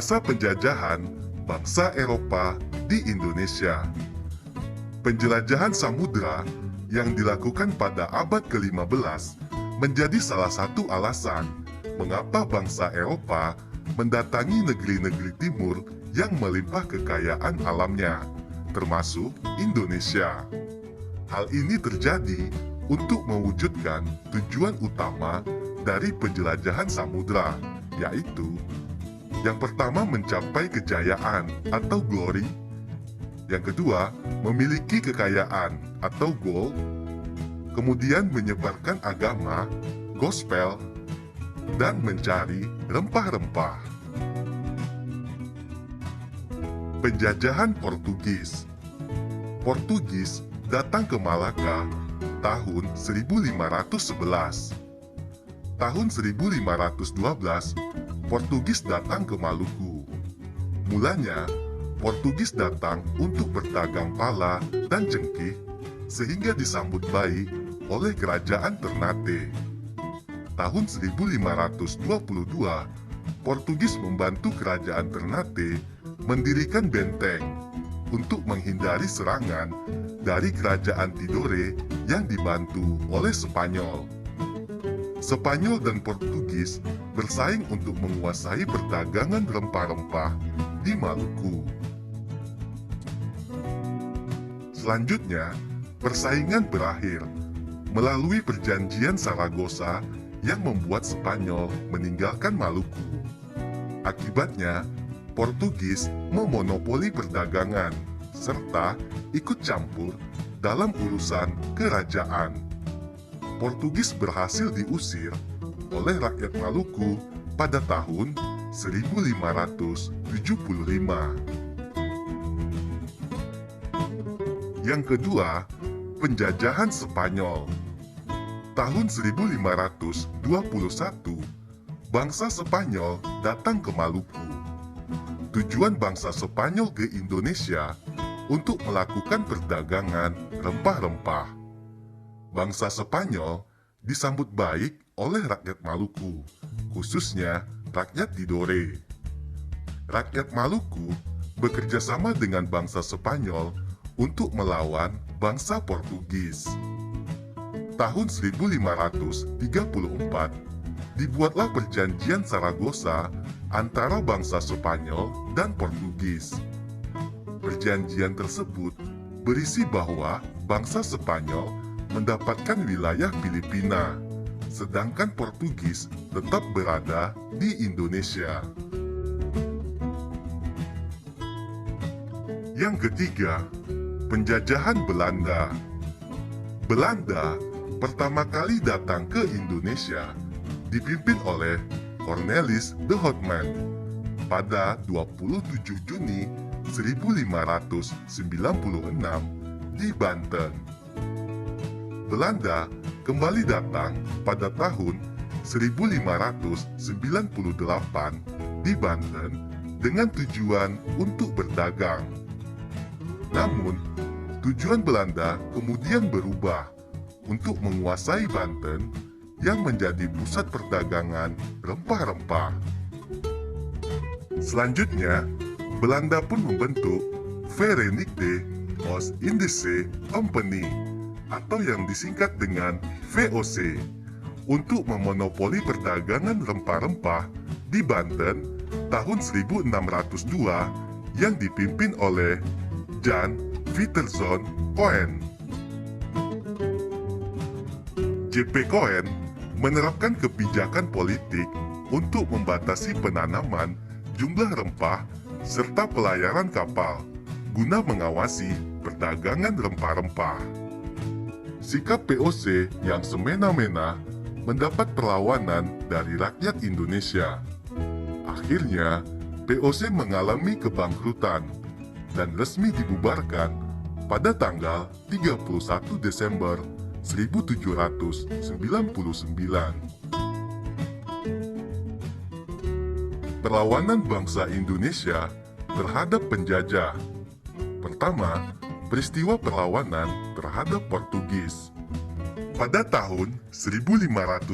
Masa penjajahan bangsa Eropa di Indonesia. Penjelajahan samudera yang dilakukan pada abad ke-15 menjadi salah satu alasan mengapa bangsa Eropa mendatangi negeri-negeri timur yang melimpah kekayaan alamnya, termasuk Indonesia. Hal ini terjadi untuk mewujudkan tujuan utama dari penjelajahan samudera, yaitu yang pertama mencapai kejayaan atau glory, yang kedua memiliki kekayaan atau gold, kemudian menyebarkan agama, gospel, dan mencari rempah-rempah. Penjajahan Portugis. Portugis datang ke Malaka tahun 1511. Tahun 1512, Portugis datang ke Maluku. Mulanya, Portugis datang untuk berdagang pala dan cengkih, sehingga disambut baik oleh kerajaan Ternate. Tahun 1522, Portugis membantu kerajaan Ternate mendirikan benteng untuk menghindari serangan dari kerajaan Tidore yang dibantu oleh Spanyol. Spanyol dan Portugis bersaing untuk menguasai perdagangan rempah-rempah di Maluku. Selanjutnya, persaingan berakhir melalui perjanjian Saragossa yang membuat Spanyol meninggalkan Maluku. Akibatnya, Portugis memonopoli perdagangan serta ikut campur dalam urusan kerajaan. Portugis berhasil diusir oleh rakyat Maluku pada tahun 1575. Yang kedua, penjajahan Spanyol. Tahun 1521, bangsa Spanyol datang ke Maluku. Tujuan bangsa Spanyol ke Indonesia untuk melakukan perdagangan rempah-rempah. Bangsa Spanyol disambut baik oleh rakyat Maluku, khususnya rakyat Tidore. Rakyat Maluku bekerja sama dengan bangsa Spanyol untuk melawan bangsa Portugis. Tahun 1534, dibuatlah perjanjian Saragossa antara bangsa Spanyol dan Portugis. Perjanjian tersebut berisi bahwa bangsa Spanyol mendapatkan wilayah Filipina, sedangkan Portugis tetap berada di Indonesia. Yang ketiga, penjajahan Belanda. Belanda pertama kali datang ke Indonesia dipimpin oleh Cornelis de Houtman pada 27 Juni 1596 di Banten. Belanda kembali datang pada tahun 1598 di Banten dengan tujuan untuk berdagang. Namun, tujuan Belanda kemudian berubah untuk menguasai Banten yang menjadi pusat perdagangan rempah-rempah. Selanjutnya, Belanda pun membentuk Verenigde Oost-Indische Compagnie atau yang disingkat dengan VOC untuk memonopoli perdagangan rempah-rempah di Banten tahun 1602 yang dipimpin oleh Jan Pieterszoon Coen. J.P. Coen menerapkan kebijakan politik untuk membatasi penanaman jumlah rempah serta pelayaran kapal guna mengawasi perdagangan rempah-rempah. Sikap VOC yang semena-mena mendapat perlawanan dari rakyat Indonesia. Akhirnya, VOC mengalami kebangkrutan dan resmi dibubarkan pada tanggal 31 Desember 1799. Perlawanan bangsa Indonesia terhadap penjajah. Pertama, peristiwa perlawanan terhadap Portugis. Pada tahun 1511,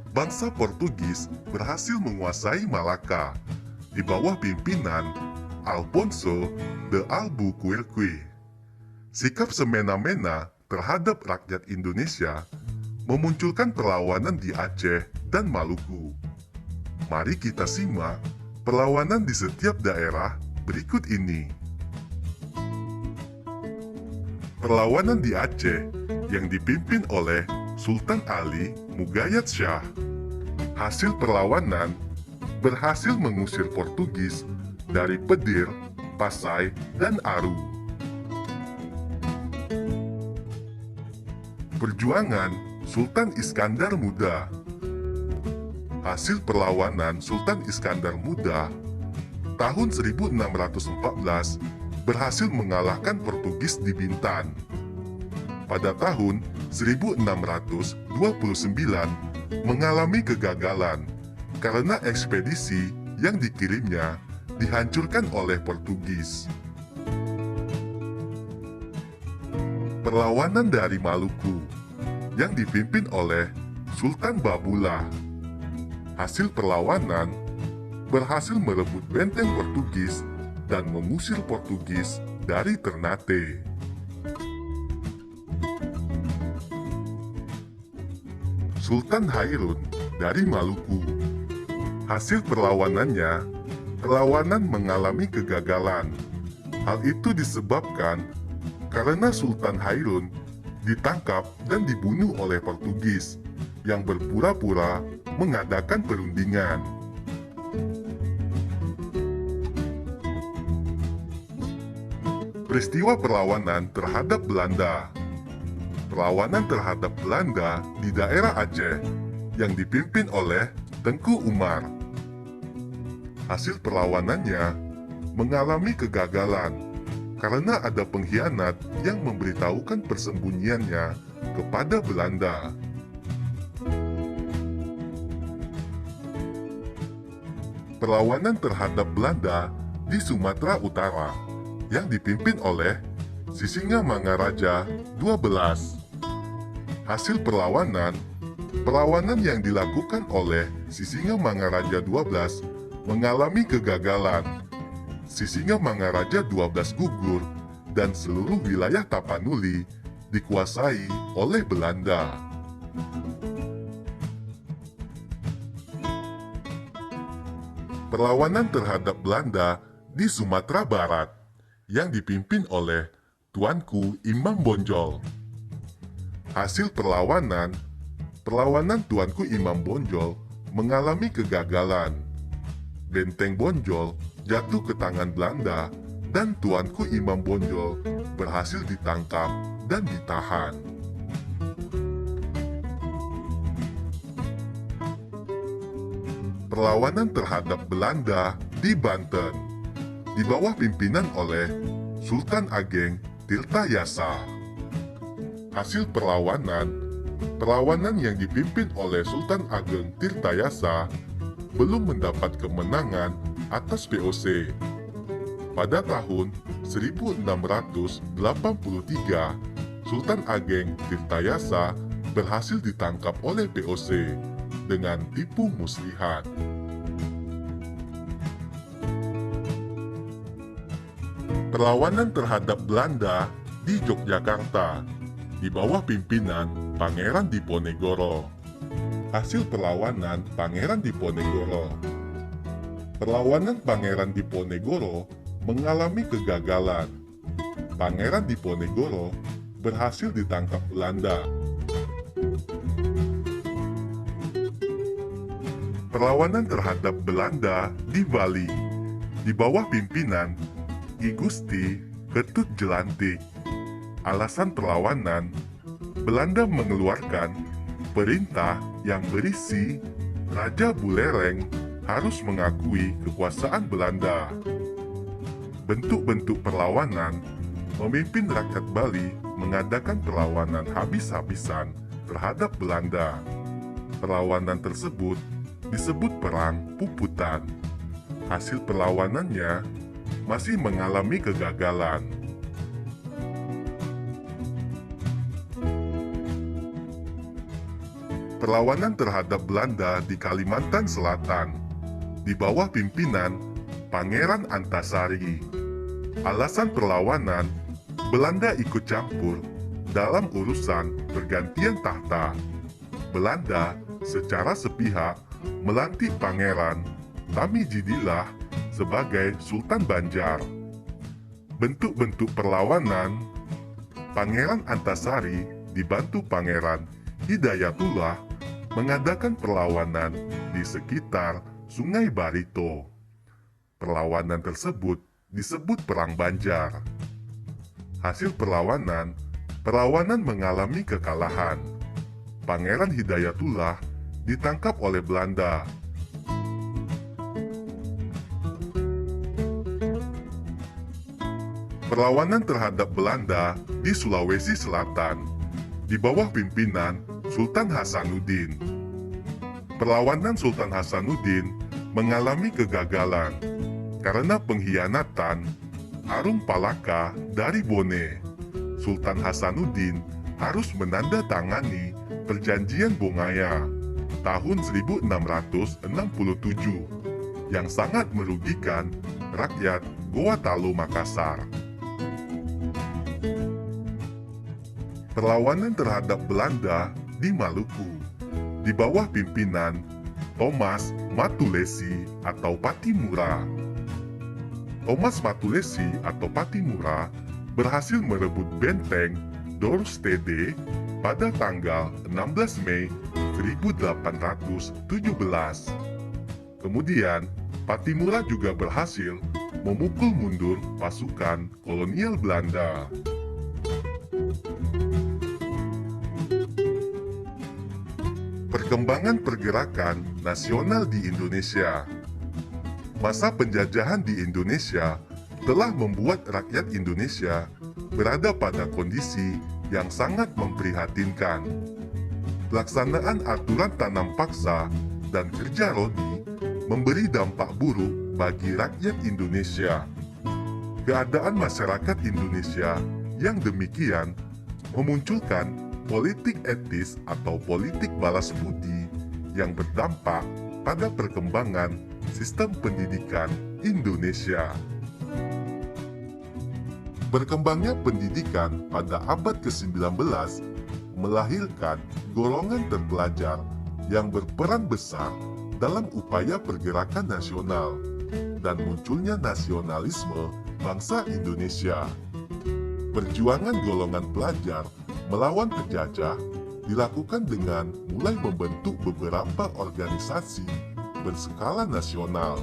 bangsa Portugis berhasil menguasai Malaka di bawah pimpinan Alfonso de Albuquerque. Sikap semena-mena terhadap rakyat Indonesia memunculkan perlawanan di Aceh dan Maluku. Mari kita simak perlawanan di setiap daerah berikut ini. Perlawanan di Aceh yang dipimpin oleh Sultan Ali Muqayyad Shah. Hasil perlawanan berhasil mengusir Portugis dari Pedir, Pasai, dan Aru. Perjuangan Sultan Iskandar Muda. Hasil perlawanan Sultan Iskandar Muda tahun 1614 berhasil mengalahkan Portugis di Bintan. Pada tahun 1629 mengalami kegagalan karena ekspedisi yang dikirimnya dihancurkan oleh Portugis. Perlawanan dari Maluku yang dipimpin oleh Sultan Babula. Hasil perlawanan berhasil merebut benteng Portugis dan mengusir Portugis dari Ternate. Sultan Hairun dari Maluku. Hasil perlawanan mengalami kegagalan. Hal itu disebabkan karena Sultan Hairun ditangkap dan dibunuh oleh Portugis yang berpura-pura mengadakan perundingan. Peristiwa perlawanan terhadap Belanda. Perlawanan terhadap Belanda di daerah Aceh yang dipimpin oleh Tengku Umar. Hasil perlawanannya mengalami kegagalan karena ada pengkhianat yang memberitahukan persembunyiannya kepada Belanda. Perlawanan terhadap Belanda di Sumatera Utara yang dipimpin oleh Sisingamangaraja XII. Hasil perlawanan yang dilakukan oleh Sisingamangaraja XII mengalami kegagalan. Sisingamangaraja XII gugur dan seluruh wilayah Tapanuli dikuasai oleh Belanda. Perlawanan terhadap Belanda di Sumatera Barat yang dipimpin oleh Tuanku Imam Bonjol. Hasil perlawanan Tuanku Imam Bonjol mengalami kegagalan. Benteng Bonjol jatuh ke tangan Belanda dan Tuanku Imam Bonjol berhasil ditangkap dan ditahan. Perlawanan terhadap Belanda di Banten di bawah pimpinan oleh Sultan Ageng Tirtayasa. Hasil perlawanan yang dipimpin oleh Sultan Ageng Tirtayasa belum mendapat kemenangan atas VOC. Pada tahun 1683, Sultan Ageng Tirtayasa berhasil ditangkap oleh VOC dengan tipu muslihat. Perlawanan terhadap Belanda di Yogyakarta di bawah pimpinan Pangeran Diponegoro. Hasil perlawanan Pangeran Diponegoro. Perlawanan Pangeran Diponegoro mengalami kegagalan. Pangeran Diponegoro berhasil ditangkap Belanda. Perlawanan terhadap Belanda di Bali di bawah pimpinan Ki Gusti Ketut Jelantik. Alasan perlawanan, Belanda mengeluarkan perintah yang berisi Raja Buleleng harus mengakui kekuasaan Belanda. Bentuk-bentuk perlawanan memimpin rakyat Bali mengadakan perlawanan habis-habisan terhadap Belanda. Perlawanan tersebut disebut Perang Puputan. Hasil perlawanannya masih mengalami kegagalan. Perlawanan terhadap Belanda di Kalimantan Selatan di bawah pimpinan Pangeran Antasari. Alasan perlawanan, Belanda ikut campur dalam urusan pergantian tahta. Belanda secara sepihak melantik Pangeran Tamijidilah sebagai Sultan Banjar. Bentuk-bentuk perlawanan, Pangeran Antasari dibantu Pangeran Hidayatullah mengadakan perlawanan di sekitar Sungai Barito. Perlawanan tersebut disebut Perang Banjar. Hasil perlawanan mengalami kekalahan. Pangeran Hidayatullah ditangkap oleh Belanda. Perlawanan terhadap Belanda di Sulawesi Selatan di bawah pimpinan Sultan Hasanuddin. Perlawanan Sultan Hasanuddin mengalami kegagalan karena pengkhianatan Arung Palaka dari Bone. Sultan Hasanuddin harus menandatangani Perjanjian Bongaya tahun 1667 yang sangat merugikan rakyat Gorontalo Makassar. Perlawanan terhadap Belanda di Maluku di bawah pimpinan Thomas Matulesi atau Patimura. Thomas Matulesi atau Patimura berhasil merebut benteng Dorstede pada tanggal 16 Mei 1817. Kemudian, Patimura juga berhasil memukul mundur pasukan kolonial Belanda. Perkembangan pergerakan nasional di Indonesia. Masa penjajahan di Indonesia telah membuat rakyat Indonesia berada pada kondisi yang sangat memprihatinkan. Pelaksanaan aturan tanam paksa dan kerja rodi memberi dampak buruk bagi rakyat Indonesia. Keadaan masyarakat Indonesia yang demikian memunculkan politik etis atau politik balas budi yang berdampak pada perkembangan sistem pendidikan Indonesia. Berkembangnya pendidikan pada abad ke-19 melahirkan golongan terpelajar yang berperan besar dalam upaya pergerakan nasional dan munculnya nasionalisme bangsa Indonesia. Perjuangan golongan pelajar melawan penjajah dilakukan dengan mulai membentuk beberapa organisasi berskala nasional.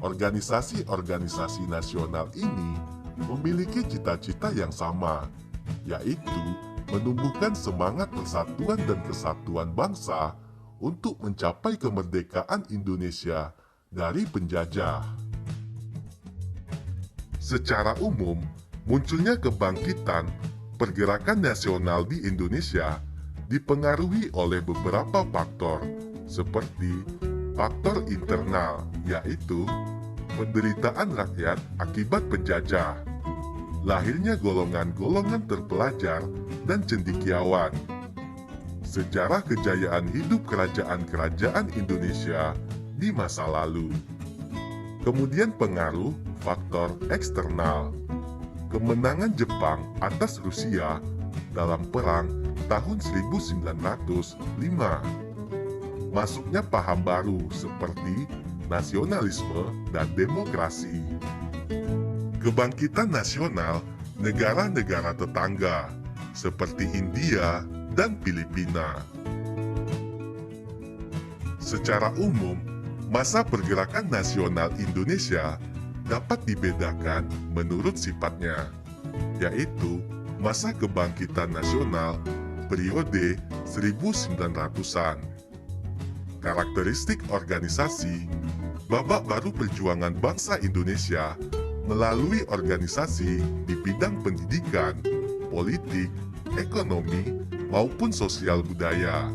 Organisasi-organisasi nasional ini memiliki cita-cita yang sama, yaitu menumbuhkan semangat persatuan dan kesatuan bangsa untuk mencapai kemerdekaan Indonesia dari penjajah. Secara umum, munculnya kebangkitan pergerakan nasional di Indonesia dipengaruhi oleh beberapa faktor, seperti faktor internal, yaitu penderitaan rakyat akibat penjajah, lahirnya golongan-golongan terpelajar dan cendekiawan, sejarah kejayaan hidup kerajaan-kerajaan Indonesia di masa lalu. Kemudian pengaruh faktor eksternal, kemenangan Jepang atas Rusia dalam perang tahun 1905, masuknya paham baru seperti nasionalisme dan demokrasi, kebangkitan nasional negara-negara tetangga seperti India dan Filipina. Secara umum, masa pergerakan nasional Indonesia dapat dibedakan menurut sifatnya, yaitu masa kebangkitan nasional periode 1900-an. Karakteristik organisasi, babak baru perjuangan bangsa Indonesia melalui organisasi di bidang pendidikan, politik, ekonomi, maupun sosial budaya.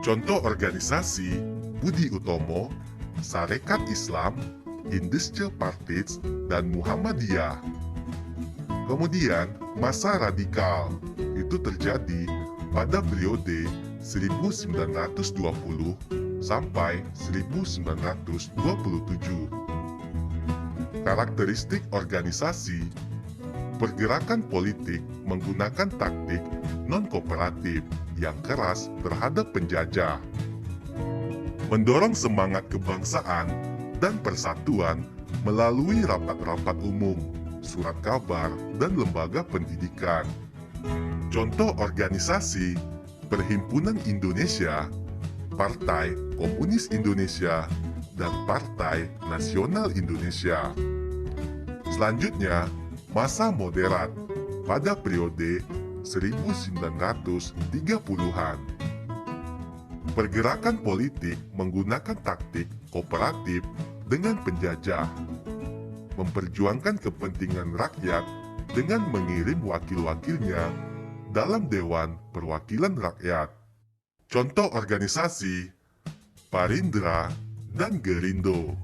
Contoh organisasi Budi Utomo, Sarekat Islam, Indische Partij, dan Muhammadiyah. Kemudian, masa radikal itu terjadi pada periode 1920 sampai 1927. Karakteristik organisasi: pergerakan politik menggunakan taktik non-kooperatif yang keras terhadap penjajah. Mendorong semangat kebangsaan dan persatuan melalui rapat-rapat umum, surat kabar, dan lembaga pendidikan. Contoh organisasi: Perhimpunan Indonesia, Partai Komunis Indonesia, dan Partai Nasional Indonesia. Selanjutnya, masa moderat pada periode 1930-an. Pergerakan politik menggunakan taktik kooperatif dengan penjajah, memperjuangkan kepentingan rakyat dengan mengirim wakil-wakilnya dalam Dewan Perwakilan Rakyat. Contoh organisasi: Parindra dan Gerindo.